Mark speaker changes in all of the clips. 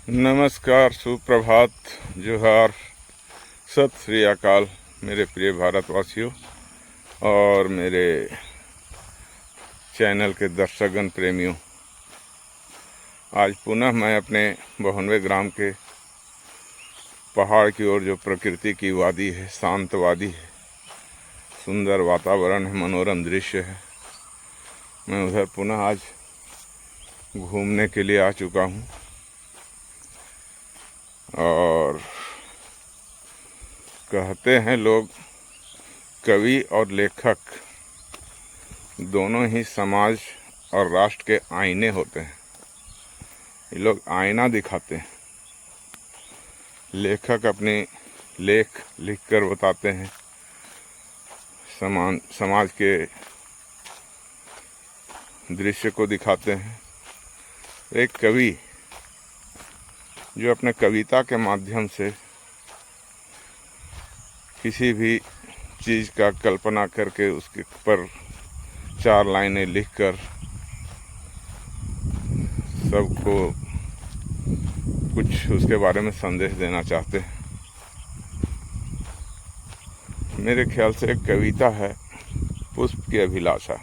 Speaker 1: नमस्कार, सुप्रभात, जोहार, सत श्री अकाल मेरे प्रिय भारतवासियों और मेरे चैनल के दर्शकगण प्रेमियों। आज पुनः मैं अपने 52वें ग्राम के पहाड़ की ओर, जो प्रकृति की वादी है, शांत वादी है, सुंदर वातावरण है, मनोरम दृश्य है, मैं उधर पुनः आज घूमने के लिए आ चुका हूँ। और कहते हैं लोग, कवि और लेखक दोनों ही समाज और राष्ट्र के आईने होते हैं। ये लोग आईना दिखाते हैं। लेखक अपने लेख लिखकर बताते हैं, समाज के दृश्य को दिखाते हैं। एक कवि जो अपने कविता के माध्यम से किसी भी चीज़ का कल्पना करके उसके पर 4 लाइनें लिखकर सबको कुछ उसके बारे में संदेश देना चाहते हैं। मेरे ख्याल से एक कविता है, पुष्प की अभिलाषा,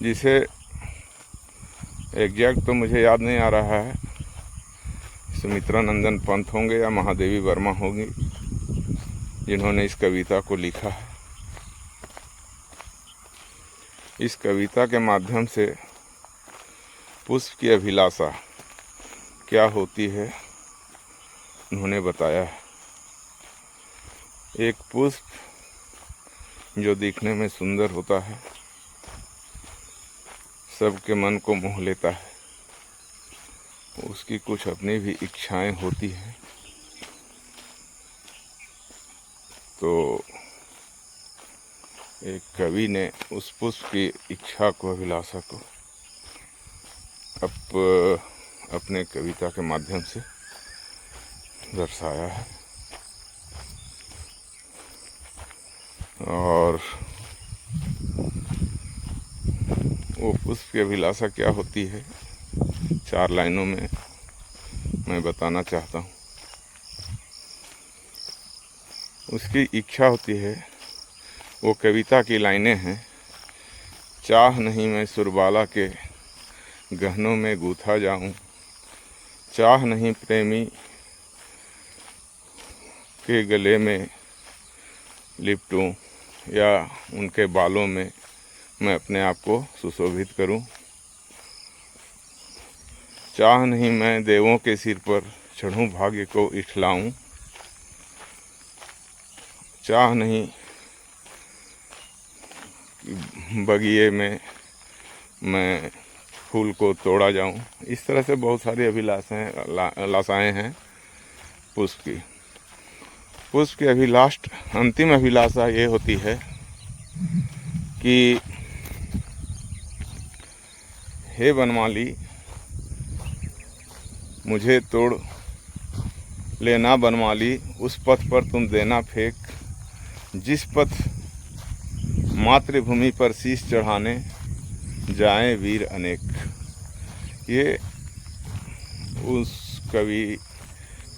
Speaker 1: जिसे एग्जैक्ट तो मुझे याद नहीं आ रहा है, सुमित्रा नंदन पंत होंगे या महादेवी वर्मा होंगी जिन्होंने इस कविता को लिखा है। इस कविता के माध्यम से पुष्प की अभिलाषा क्या होती है उन्होंने बताया है। एक पुष्प जो दिखने में सुंदर होता है, सबके मन को मोह लेता है, उसकी कुछ अपनी भी इच्छाएं होती हैं। तो एक कवि ने उस पुष्प की इच्छा को, अभिलाषा को अपने कविता के माध्यम से दर्शाया है। और वो पुष्प की अभिलाषा क्या होती है, 4 लाइनों में मैं बताना चाहता हूँ। उसकी इच्छा होती है, वो कविता की लाइनें हैं, चाह नहीं मैं सुरबाला के गहनों में गूथा जाऊं, चाह नहीं प्रेमी के गले में लिपटूं या उनके बालों में मैं अपने आप को सुशोभित करूं, चाह नहीं मैं देवों के सिर पर चढ़ूं भाग्य को इठलाऊं, चाह नहीं बगिए में मैं फूल को तोड़ा जाऊं। इस तरह से बहुत सारी अभिलाषाएं हैं पुष्प की। पुष्प की अंतिम अभिलाषा ये होती है कि हे बनमाली, मुझे तोड़ लेना बनमाली, उस पथ पर तुम देना फेंक, जिस पथ मातृभूमि पर शीश चढ़ाने जाएं वीर अनेक। ये उस कवि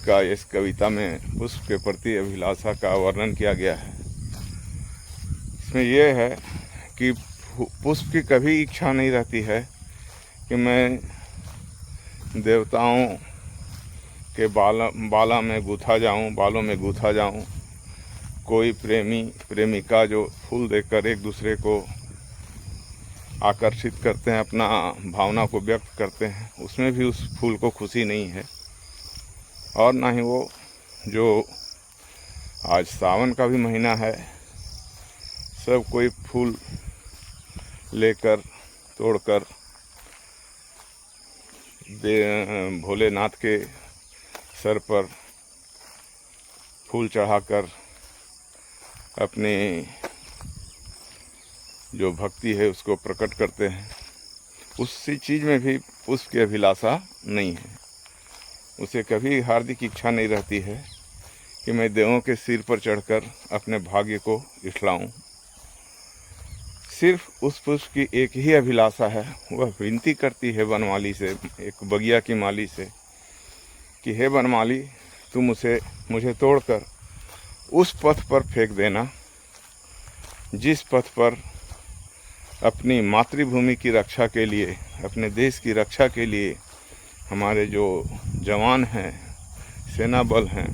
Speaker 1: का इस कविता में पुष्प के प्रति अभिलाषा का वर्णन किया गया है। इसमें यह है कि पुष्प की कभी इच्छा नहीं रहती है कि मैं देवताओं के बालों में गूथा जाऊं। कोई प्रेमी प्रेमिका जो फूल देकर एक दूसरे को आकर्षित करते हैं, अपना भावना को व्यक्त करते हैं, उसमें भी उस फूल को खुशी नहीं है। और ना ही वो जो आज सावन का भी महीना है, सब कोई फूल लेकर तोड़कर भोलेनाथ के सर पर फूल चढ़ाकर अपनी जो भक्ति है उसको प्रकट करते हैं। उसी चीज़ में भी पुष्प की अभिलाषा नहीं है। उसे कभी हार्दिक इच्छा नहीं रहती है कि मैं देवों के सिर पर चढ़कर अपने भाग्य को इठलाऊं। सिर्फ उस पुष्प की एक ही अभिलाषा है, वह विनती करती है बनमाली से, एक बगिया की माली से, कि हे बनमाली, तुम मुझे तोड़कर उस पथ पर फेंक देना जिस पथ पर अपनी मातृभूमि की रक्षा के लिए, अपने देश की रक्षा के लिए हमारे जो जवान हैं, सेना बल हैं,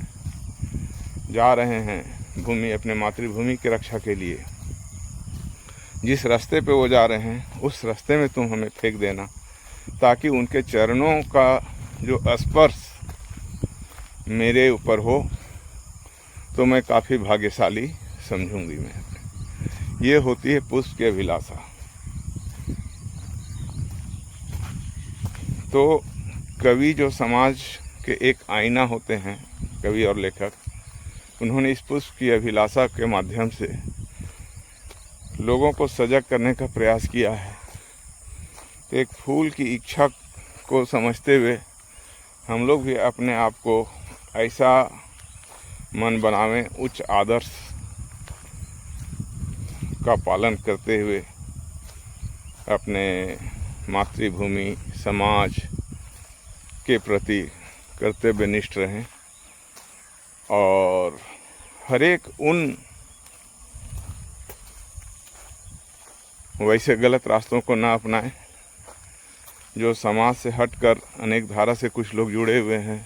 Speaker 1: जा रहे हैं भूमि, अपने मातृभूमि की रक्षा के लिए। जिस रास्ते पे वो जा रहे हैं उस रास्ते में तुम हमें फेंक देना, ताकि उनके चरणों का जो स्पर्श मेरे ऊपर हो तो मैं काफ़ी भाग्यशाली समझूंगी। मैं ये होती है पुष्प की अभिलाषा। तो कवि जो समाज के एक आईना होते हैं, कवि और लेखक, उन्होंने इस पुष्प की अभिलाषा के माध्यम से लोगों को सजग करने का प्रयास किया है। तो एक फूल की इच्छा को समझते हुए हम लोग भी अपने आप को ऐसा मन बनावें, उच्च आदर्श का पालन करते हुए अपने मातृभूमि, समाज के प्रति कर्तव्यनिष्ठ रहें और हर एक उन वैसे गलत रास्तों को ना अपनाएं जो समाज से हटकर अनेक धारा से कुछ लोग जुड़े हुए हैं,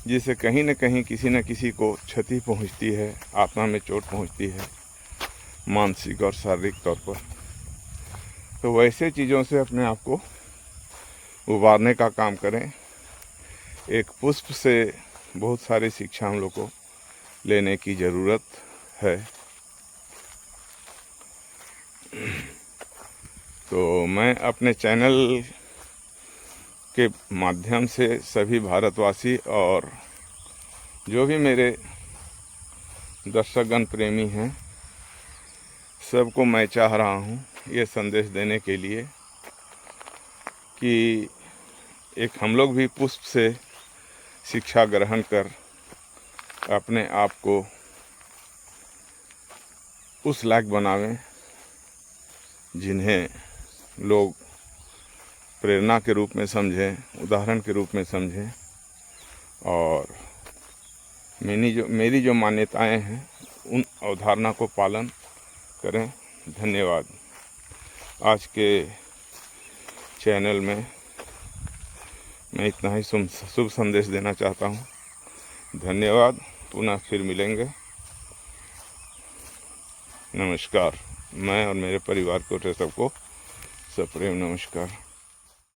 Speaker 1: जिससे कहीं न कहीं किसी न किसी को क्षति पहुंचती है, आत्मा में चोट पहुंचती है, मानसिक और शारीरिक तौर पर। तो वैसे चीज़ों से अपने आप को उबारने का काम करें। एक पुष्प से बहुत सारी शिक्षा हम लोग को लेने की ज़रूरत है। तो मैं अपने चैनल के माध्यम से सभी भारतवासी और जो भी मेरे दर्शकगण प्रेमी हैं, सबको मैं चाह रहा हूँ ये संदेश देने के लिए कि एक हम लोग भी पुष्प से शिक्षा ग्रहण कर अपने आप को उस लायक बनावें जिन्हें लोग प्रेरणा के रूप में समझें, उदाहरण के रूप में समझें, और मेरी जो मान्यताएं हैं उन अवधारणा को पालन करें। धन्यवाद। आज के चैनल में मैं इतना ही शुभ संदेश देना चाहता हूँ। धन्यवाद। पुनः फिर मिलेंगे। नमस्कार। मैं और मेरे परिवार को सबको सप्रेम नमस्कार।